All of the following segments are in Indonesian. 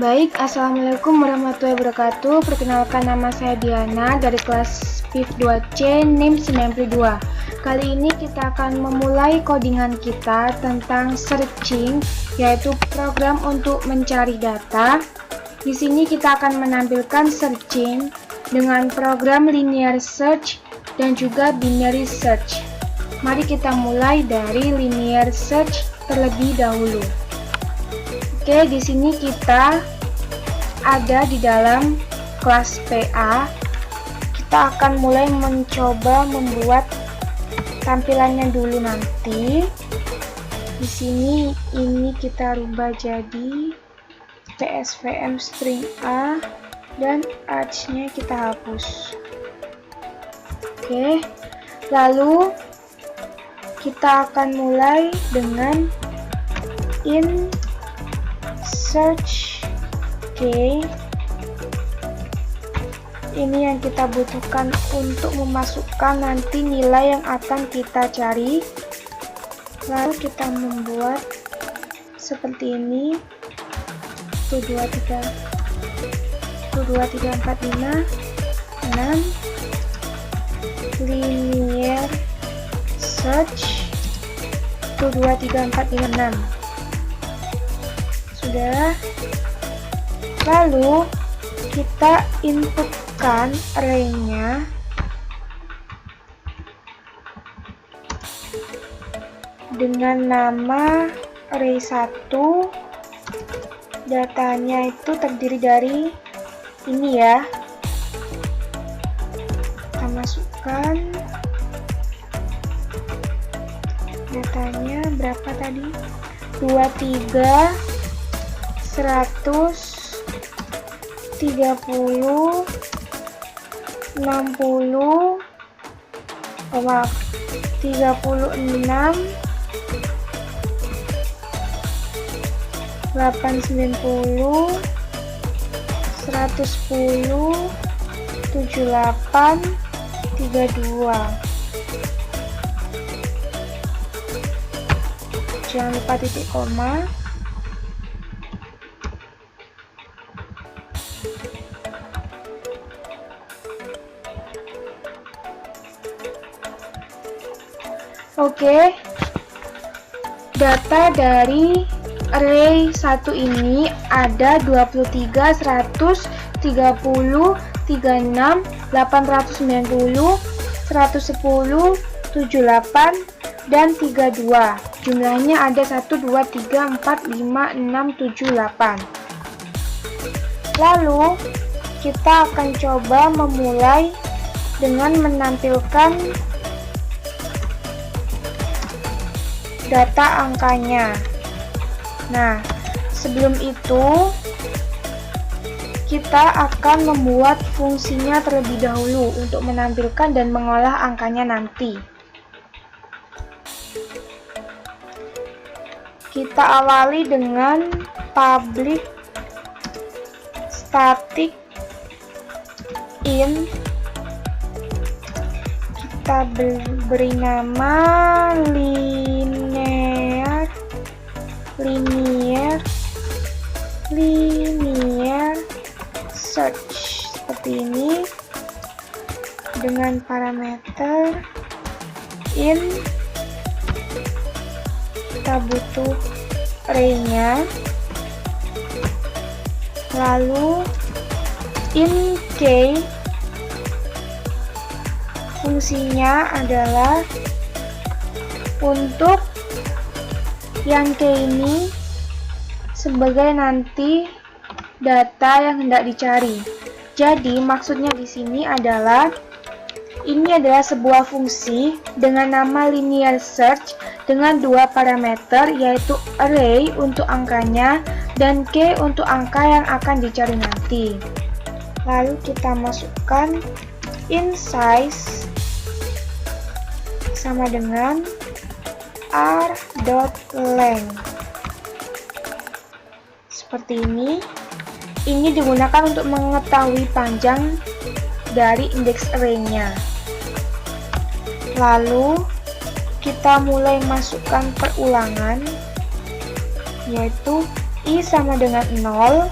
Baik, Assalamualaikum warahmatullahi wabarakatuh. Perkenalkan, nama saya Diana dari kelas PIV 2C NIM 92. Kali ini kita akan memulai codingan kita tentang searching, yaitu program untuk mencari data. Di sini kita akan menampilkan searching dengan program linear search dan juga binary search. Mari kita mulai dari linear search terlebih dahulu. Oke, di sini kita ada di dalam kelas PA. Kita akan mulai mencoba membuat tampilannya dulu nanti. Di sini ini kita rubah jadi PSVM string A dan arch-nya kita hapus. Oke, lalu kita akan mulai dengan in search. Oke, ini yang kita butuhkan untuk memasukkan nanti nilai yang akan kita cari. Lalu kita membuat seperti ini. 1 2 3 1 2 3 4 5 6 linear search 1 2 3 4 5 6. Sudah. Lalu kita inputkan array-nya dengan nama array 1. Datanya itu terdiri dari ini ya. Kita masukkan datanya berapa tadi? 23 100 30 60 36 890 110 78 32. Jangan lupa titik koma. Oke, data dari array 1 ini ada 23, 100, 30, 36, 890, 110, 78, dan 32. Jumlahnya ada 1, 2, 3, 4, 5, 6, 7, 8. Lalu, kita akan coba memulai dengan menampilkan data angkanya. Nah, sebelum itu kita akan membuat fungsinya terlebih dahulu untuk menampilkan dan mengolah angkanya nanti. Kita awali dengan public static int. Kita beri nama linear search seperti ini, dengan parameter in. Kita butuh array-nya, lalu in k. Fungsinya adalah untuk yang K ini sebagai nanti data yang hendak dicari. Jadi maksudnya di sini adalah ini adalah sebuah fungsi dengan nama linear search dengan dua parameter, yaitu array untuk angkanya dan K untuk angka yang akan dicari nanti. Lalu kita masukkan in size sama dengan r.length. Seperti ini. Ini digunakan untuk mengetahui panjang dari indeks array-nya. Lalu kita mulai masukkan perulangan, yaitu i sama dengan 0,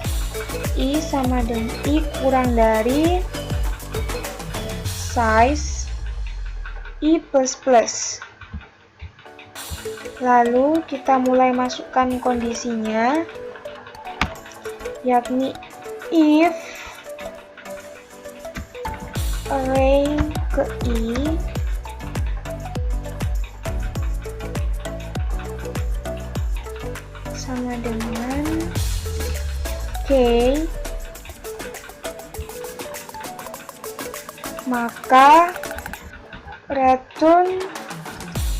I sama dengan I kurang dari size I++. Lalu kita mulai masukkan kondisinya, yakni if array ke I sama dengan K, maka return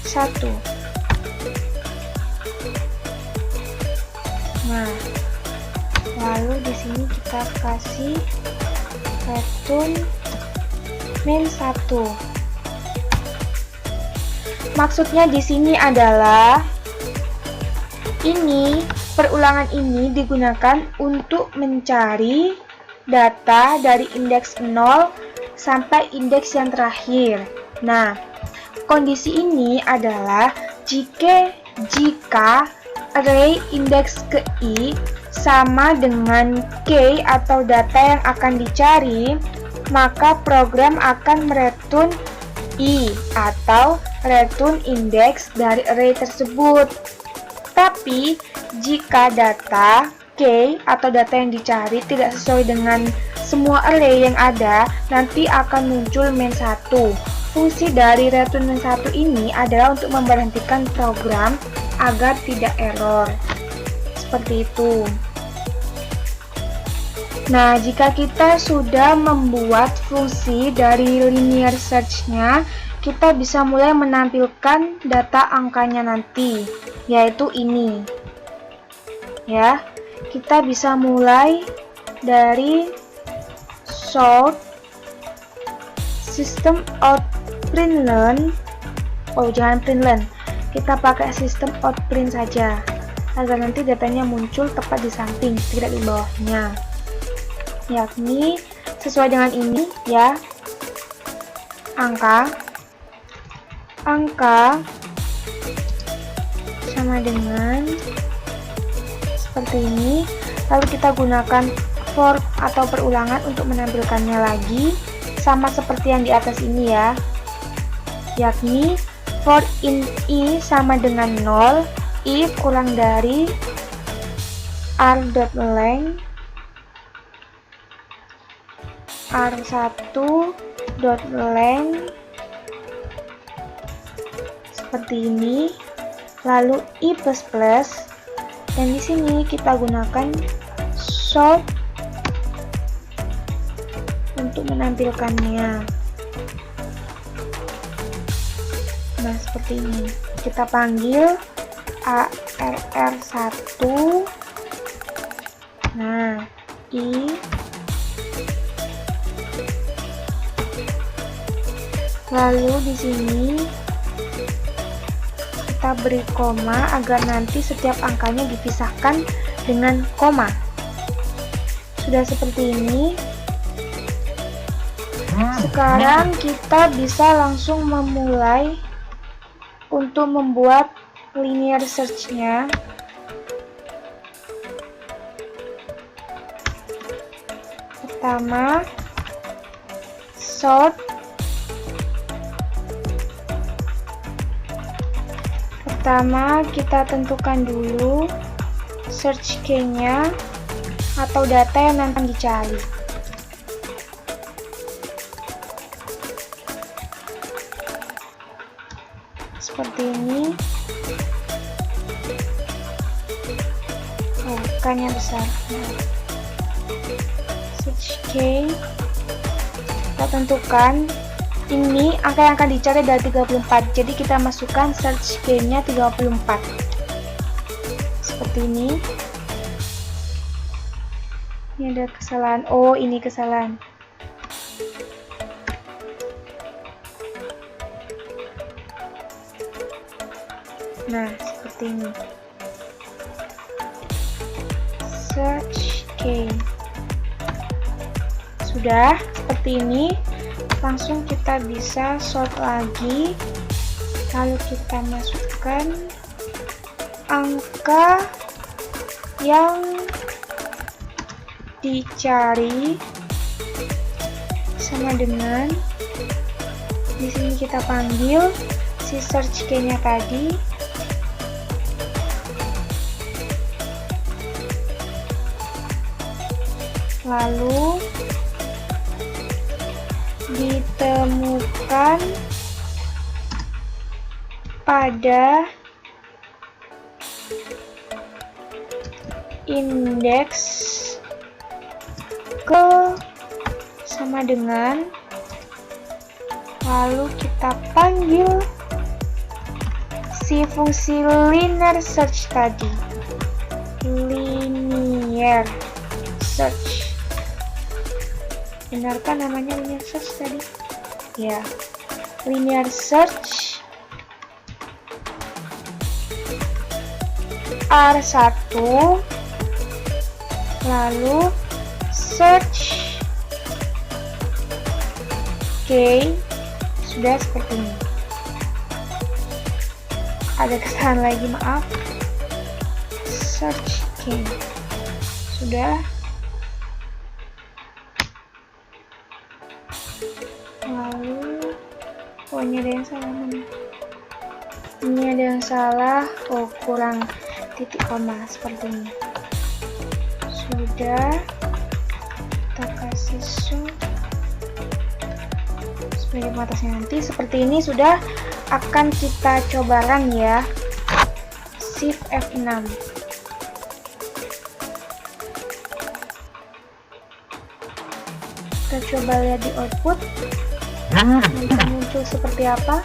1. Nah, lalu di sini kita kasih return min 1. Maksudnya di sini adalah perulangan ini digunakan untuk mencari data dari indeks 0 sampai indeks yang terakhir. Nah, kondisi ini adalah jika array indeks ke I sama dengan K atau data yang akan dicari, maka program akan mereturn I atau return indeks dari array tersebut. Tapi jika data K atau data yang dicari tidak sesuai dengan semua array yang ada, nanti akan muncul min 1. Fungsi dari return min 1 ini adalah untuk memberhentikan program agar tidak error. Seperti itu. Nah, jika kita sudah membuat fungsi dari linear search-nya, kita bisa mulai menampilkan data angkanya nanti, yaitu ini. Ya, kita bisa mulai dari sort system out println. Oh, jangan println. Kita pakai system out print saja, agar nanti datanya muncul tepat di samping, tidak di bawahnya. Yakni sesuai dengan ini ya, angka sama dengan seperti ini. Lalu kita gunakan for atau perulangan untuk menampilkannya lagi, sama seperti yang di atas ini ya, yakni for in I sama dengan 0, I kurang dari r.length r1.length seperti ini, lalu I++, dan di sini kita gunakan sort untuk menampilkannya. Nah, seperti ini. Kita panggil arr1. Nah, I. Lalu di sini kita beri koma agar nanti setiap angkanya dipisahkan dengan koma. Sudah seperti ini. Sekarang kita bisa langsung memulai untuk membuat linear search-nya. Pertama, sort. Pertama, kita tentukan dulu search key-nya atau data yang nanti dicari. Seperti ini. Oh, bukannya besar. Search key. Kita tentukan ini angka yang akan dicari dari 34. Jadi kita masukkan search key-nya 34. Seperti ini. Ini ada kesalahan. Oh, ini kesalahan. Nah, seperti ini. Search key. Sudah seperti ini. Langsung kita bisa sort lagi, lalu kita masukkan angka yang dicari sama dengan di sini kita panggil si search key-nya tadi, lalu ditemukan pada indeks ke sama dengan, lalu kita panggil si fungsi linear search tadi, linear search. Benar kan namanya linear search tadi? Ya, linear search R1, lalu search K, sudah seperti ini. Ada kesalahan lagi, maaf. Search K sudah. Lalu ini ada yang salah mana? Ini ada yang salah. Oh, kurang titik koma seperti ini. Sudah, kita kasih zoom sebagai batasnya nanti seperti ini. Sudah, akan kita coba run ya. Shift F6. Kita coba lihat di output. Nanti muncul seperti apa.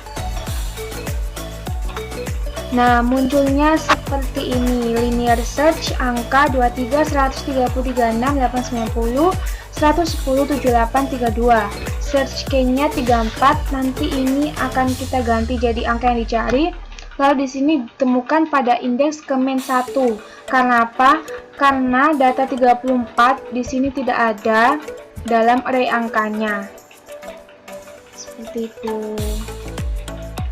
Nah, munculnya seperti ini. Linear search angka 23 133 6 890 110 7832. Search key-nya 34. Nanti ini akan kita ganti jadi angka yang dicari. Lalu di sini ditemukan pada indeks ke main 1. Karena apa? Karena data 34 di sini tidak ada dalam array angkanya. Seperti itu.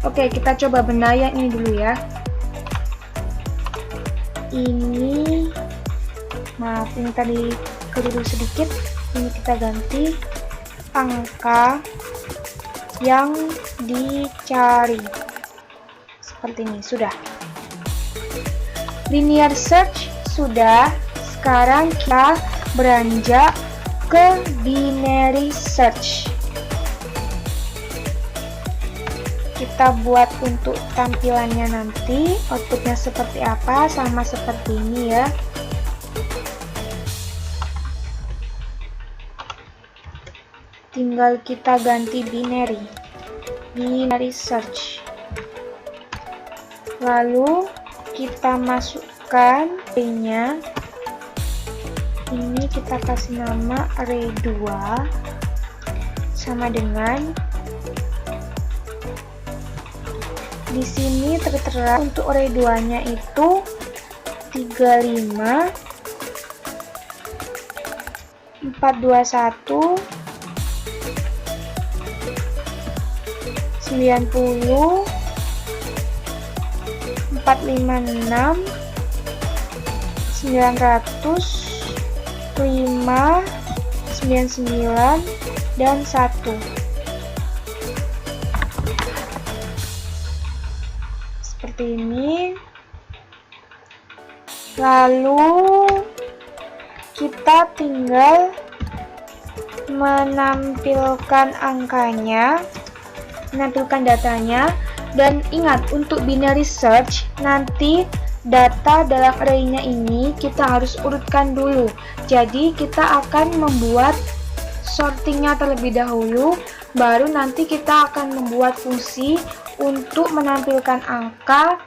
Oke, kita coba benahi yang ini dulu ya. Ini, maaf, ini tadi keliru sedikit. Ini kita ganti angka yang dicari. Seperti ini, sudah. Linear search sudah. Sekarang kita beranjak ke binary search. Kita buat untuk tampilannya nanti, outputnya seperti apa, sama seperti ini ya. Tinggal kita ganti binary search. Lalu kita masukkan array-nya. Ini kita kasih nama array 2 sama dengan, di sini tertera untuk array 2-nya itu 35 421 90 456 900 5 99 dan 1. Seperti ini. Lalu kita tinggal menampilkan angkanya, menampilkan datanya. Dan ingat, untuk binary search nanti data dalam array-nya ini kita harus urutkan dulu. Jadi kita akan membuat sortingnya terlebih dahulu, baru nanti kita akan membuat fungsi untuk menampilkan angka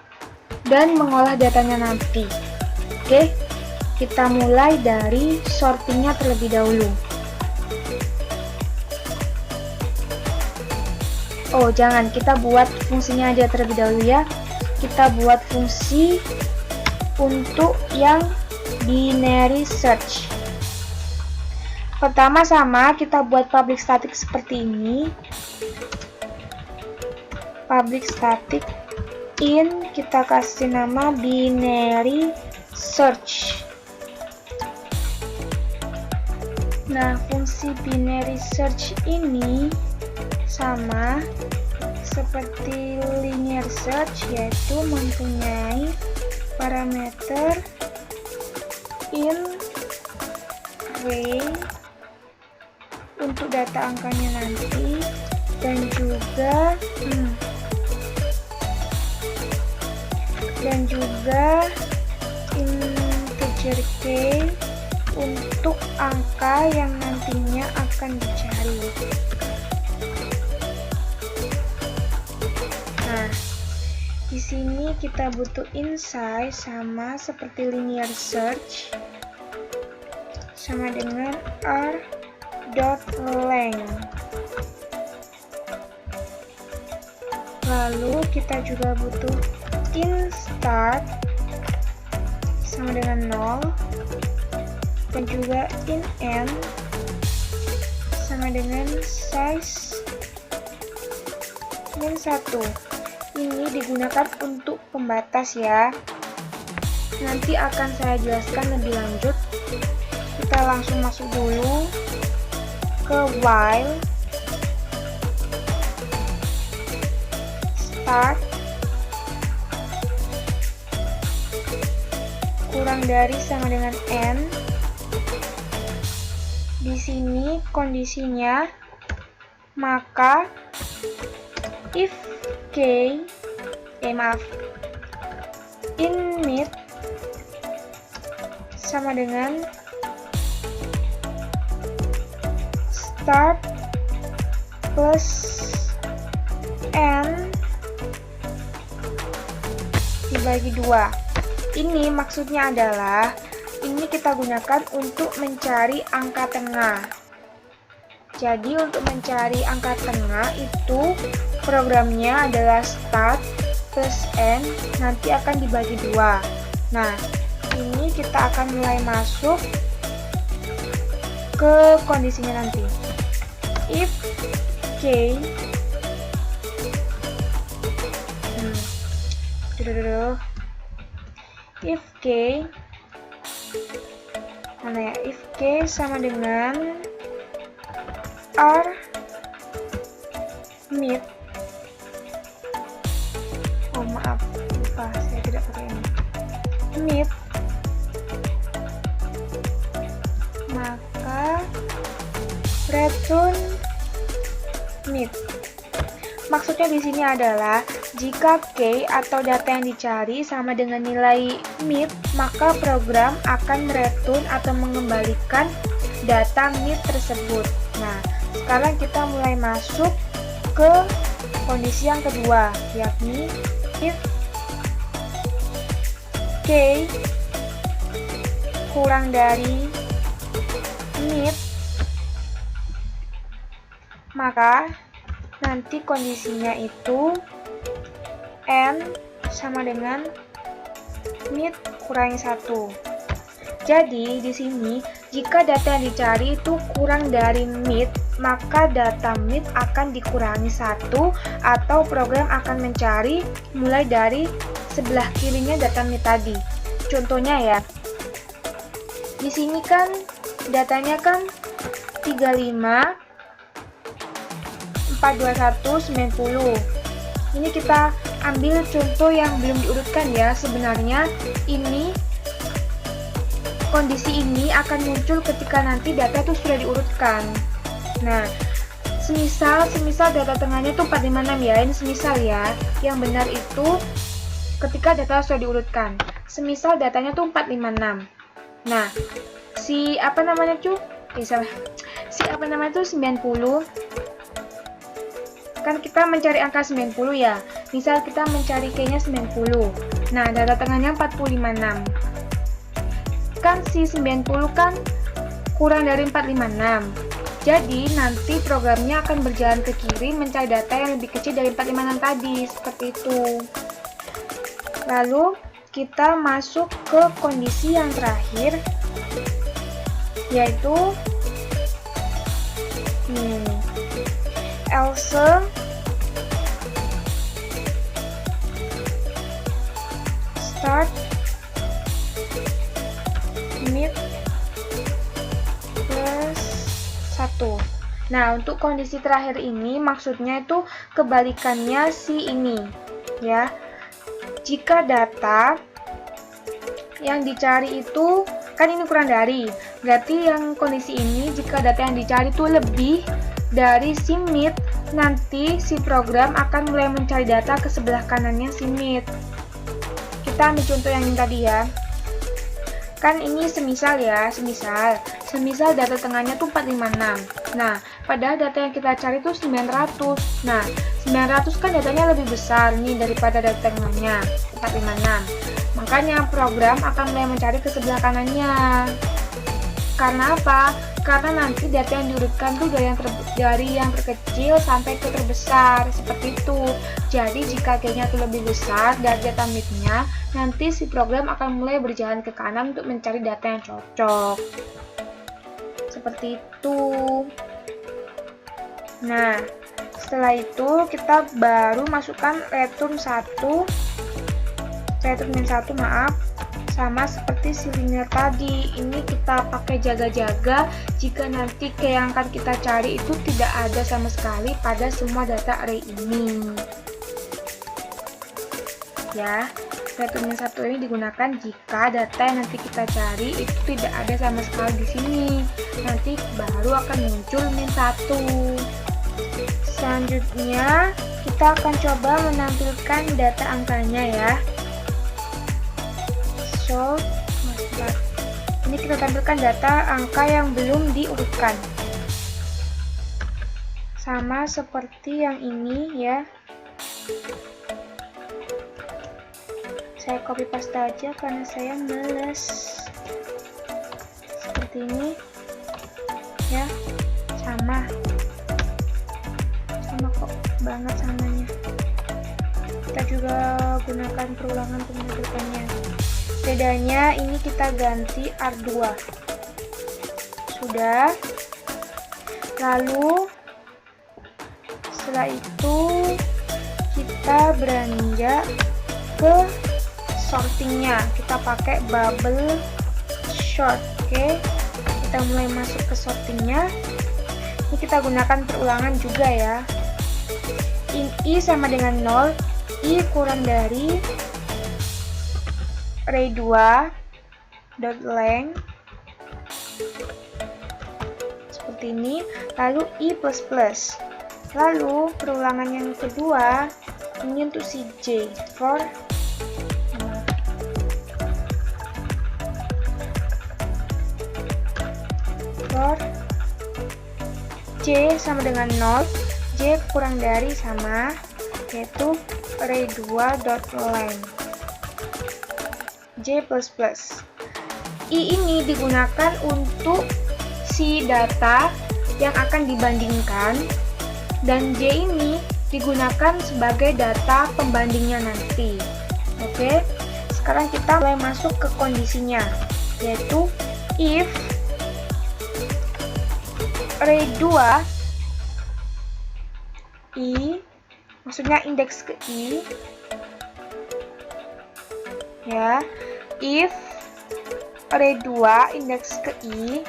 dan mengolah datanya nanti. Oke, kita mulai dari sortingnya terlebih dahulu. Oh, jangan, kita buat fungsinya aja terlebih dahulu ya. Kita buat fungsi untuk yang binary search. Pertama sama, kita buat public static seperti ini. Public static in, kita kasih nama binary search. Nah, fungsi binary search ini sama seperti linear search, yaitu mempunyai parameter in, array untuk data angkanya nanti, dan juga integer k untuk angka yang nantinya akan dicari. Nah, di sini kita butuh insight sama seperti linear search, sama dengan r.length. Lalu kita juga butuh inStart sama dengan 0, dan juga inEnd sama dengan size min 1. Ini digunakan untuk pembatas ya. Nanti akan saya jelaskan lebih lanjut. Kita langsung masuk dulu ke while start kurang dari sama dengan n. Di sini kondisinya, maka if init sama dengan start plus n dibagi 2. Ini maksudnya adalah ini kita gunakan untuk mencari angka tengah. Jadi untuk mencari angka tengah itu programnya adalah start plus n, nanti akan dibagi 2. Nah, ini kita akan mulai masuk ke kondisinya nanti. If k if k mana ya, if k sama dengan r mid, oh maaf lupa, saya tidak pakai ini, mid, maka return mid. Maksudnya di sini adalah jika k atau data yang dicari sama dengan nilai mid, maka program akan return atau mengembalikan data mid tersebut. Nah, sekarang kita mulai masuk ke kondisi yang kedua, yakni if k kurang dari mid, maka nanti kondisinya itu n sama dengan mid kurangi 1. Jadi di sini jika data yang dicari itu kurang dari mid, maka data mid akan dikurangi 1 atau program akan mencari mulai dari sebelah kirinya data mid tadi. Contohnya ya, di sini kan datanya kan 35 421 90. Ini kita ambil contoh yang belum diurutkan ya. Sebenarnya ini kondisi ini akan muncul ketika nanti data itu sudah diurutkan. Nah, semisal data tengahnya itu 456 ya. Ini semisal ya. Yang benar itu ketika data sudah diurutkan. Semisal datanya tuh 456. Nah, si apa namanya tuh 90. Kan kita mencari angka 90 ya. Misal kita mencari k-nya 90. Nah, data tengahnya 456. Kan si 90 kan kurang dari 456. Jadi nanti programnya akan berjalan ke kiri mencari data yang lebih kecil dari 456 tadi, seperti itu. Lalu kita masuk ke kondisi yang terakhir, yaitu else start mid plus Nah, untuk kondisi terakhir ini maksudnya itu kebalikannya si ini, ya. Jika data yang dicari itu, kan ini kurang dari, berarti yang kondisi ini jika data yang dicari itu lebih dari si mid, nanti si program akan mulai mencari data ke sebelah kanannya si mid. Kita ambil contoh yang ini tadi ya. Kan ini semisal ya, semisal data tengahnya tuh 456. Nah, padahal data yang kita cari tuh 900. Nah, 900 kan datanya lebih besar nih daripada data tengahnya, 456. Makanya program akan mulai mencari ke sebelah kanannya. Karena apa? Karena nanti data yang diurutkan tuh dari yang terkecil sampai ke terbesar, seperti itu. Jadi jika kayaknya itu lebih besar dari data mid-nya, nanti si program akan mulai berjalan ke kanan untuk mencari data yang cocok. Seperti itu. Nah, setelah itu kita baru masukkan return 1, sama seperti si linear tadi. Ini kita pakai jaga-jaga jika nanti key yang akan kita cari itu tidak ada sama sekali pada semua data array ini. Ya, return 1 ini digunakan jika data yang nanti kita cari itu tidak ada sama sekali di sini. Nanti baru akan muncul min1. Selanjutnya kita akan coba menampilkan data angkanya ya. So, ini kita tampilkan data angka yang belum diurutkan. Sama seperti yang ini ya. Saya copy paste aja karena saya males. Seperti ini. Ya. Sama kok banget samanya. Kita juga gunakan perulangan penampilkannya. Bedanya ini kita ganti R2. Sudah. Lalu setelah itu kita beranjak ke sortingnya. Kita pakai bubble sort. Oke. Kita mulai masuk ke sortingnya. Ini kita gunakan perulangan juga ya. In I sama dengan 0, I kurang dari array2.length seperti ini, lalu I++. Lalu perulangan yang kedua ini untuk si J for J sama dengan 0, J kurang dari sama, yaitu array2.length J++. I ini digunakan untuk si data yang akan dibandingkan, dan J ini digunakan sebagai data pembandingnya nanti. Oke, sekarang kita mulai masuk ke kondisinya, yaitu if array2 I, maksudnya indeks ke I ya, if array2 indeks ke I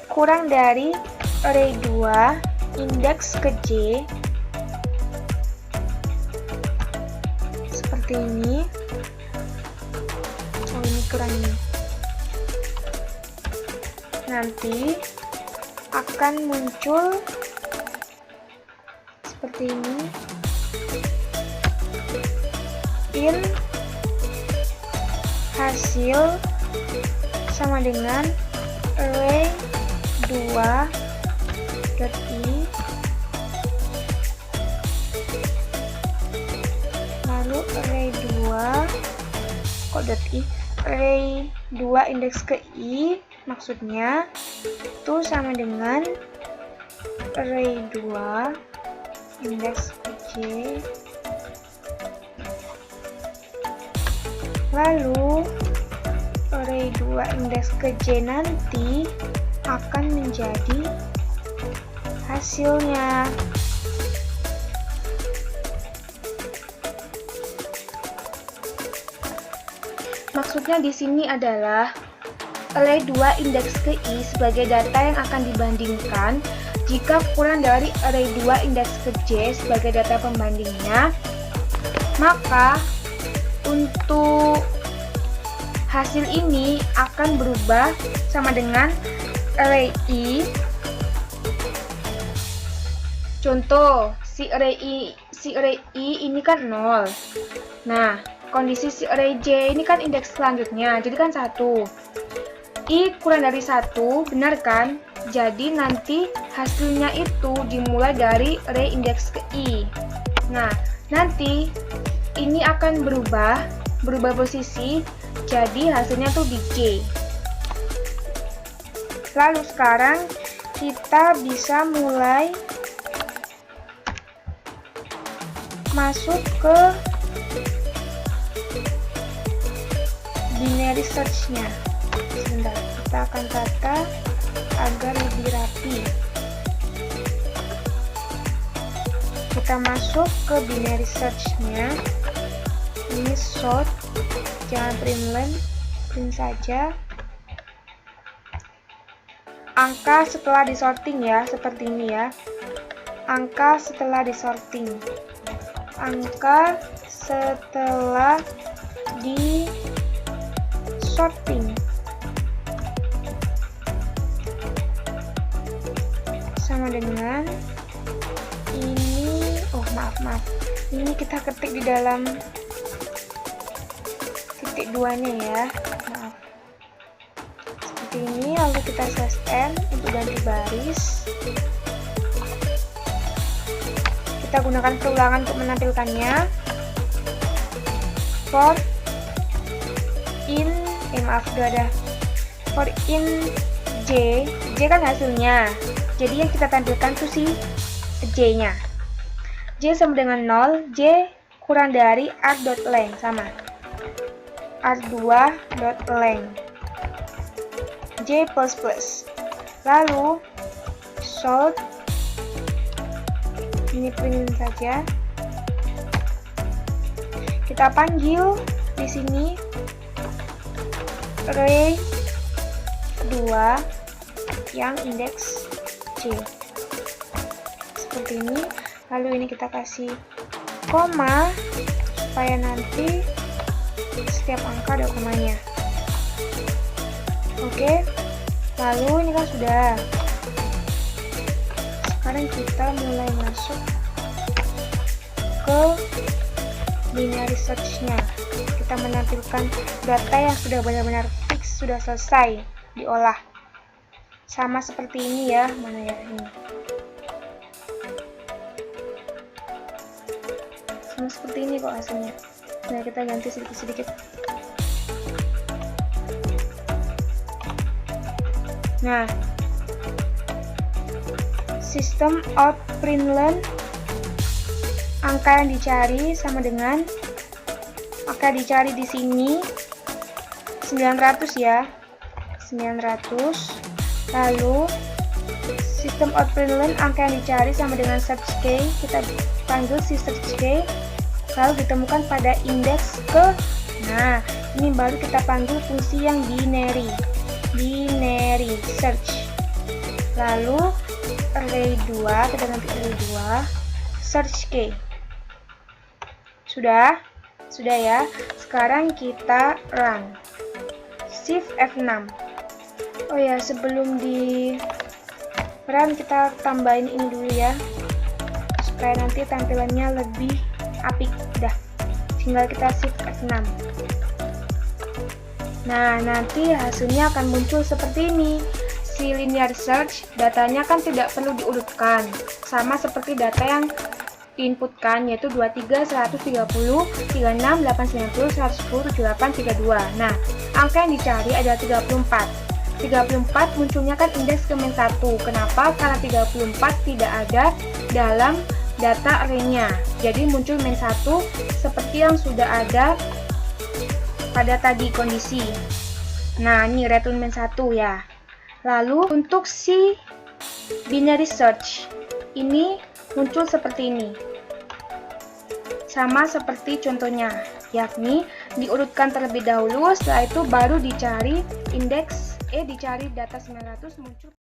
kurang dari array2 indeks ke J seperti ini. Oh, ini kurang ini. Nanti akan muncul seperti ini. In hasil sama dengan array2.i lalu array2 indeks ke I maksudnya itu sama dengan array2 indeks ke J lalu array2 indeks ke J nanti akan menjadi hasilnya. Maksudnya di sini adalah array2 indeks ke I sebagai data yang akan dibandingkan. Jika kurang dari array 2 indeks ke J sebagai data pembandingnya, maka untuk hasil ini akan berubah sama dengan array I. Contoh, si array I ini kan 0. Nah, kondisi si array J ini kan indeks selanjutnya, jadi kan 1. I kurang dari 1, benar kan? Jadi nanti hasilnya itu dimulai dari array indeks ke I. Nah, nanti ini akan berubah posisi, jadi hasilnya tuh di J. Lalu sekarang kita bisa mulai masuk ke binary search-nya. Sebentar, kita akan tata agar lebih rapi. Kita masuk ke binary search-nya. Ini sort, jangan print saja. Angka setelah disorting ya, seperti ini ya. Angka setelah disorting. Angka setelah disorting. Sama dengan ini, maaf. Ini kita ketik di dalam titik 2-nya ya. Maaf. Seperti ini, lalu kita slash n untuk ganti baris. Kita gunakan perulangan untuk menampilkannya. For in J kan hasilnya. Jadi yang kita tampilkan tuh si J-nya. J sama dengan 0, J kurang dari arg.length sama. arg2.length. J++. Lalu sort, ini print saja. Kita panggil di sini array 2 yang indeks J. Seperti ini. Lalu ini kita kasih koma supaya nanti setiap angka ada komanya. Oke. Lalu ini kan sudah. Sekarang kita mulai masuk ke binary search-nya. Kita menampilkan data yang sudah benar-benar fix, sudah selesai diolah. Sama seperti ini ya, mana ya ini. Sama seperti ini kok hasilnya. Nah, kita ganti sedikit-sedikit. Nah, sistem out println, angka yang dicari sama dengan angka dicari di sini 900 ya. 900. Lalu sistem out println, angka yang dicari sama dengan search key, kita panggil si search key, lalu ditemukan pada indeks ke. Nah, ini baru kita panggil fungsi yang binary search. Lalu array 2, kita ganti array 2, search key. Sudah ya. Sekarang kita run. Shift F6. Oh ya, sebelum di run kita tambahin ini dulu ya, supaya nanti tampilannya lebih apik. Udah, tinggal kita shift F6. Nah, nanti hasilnya akan muncul seperti ini. Si linear search, datanya kan tidak perlu diurutkan, sama seperti data yang diinputkan, yaitu 23, 130, 36, 890, 110, 78, 32. Nah, angka yang dicari adalah 34. 34 munculnya kan indeks ke -1. Kenapa? Karena 34 tidak ada dalam data array-nya. Jadi muncul -1 seperti yang sudah ada pada tadi kondisi. Nah, ini return -1 ya. Lalu untuk si binary search ini muncul seperti ini. Sama seperti contohnya, yakni diurutkan terlebih dahulu, setelah itu baru dicari dicari data 900 muncul.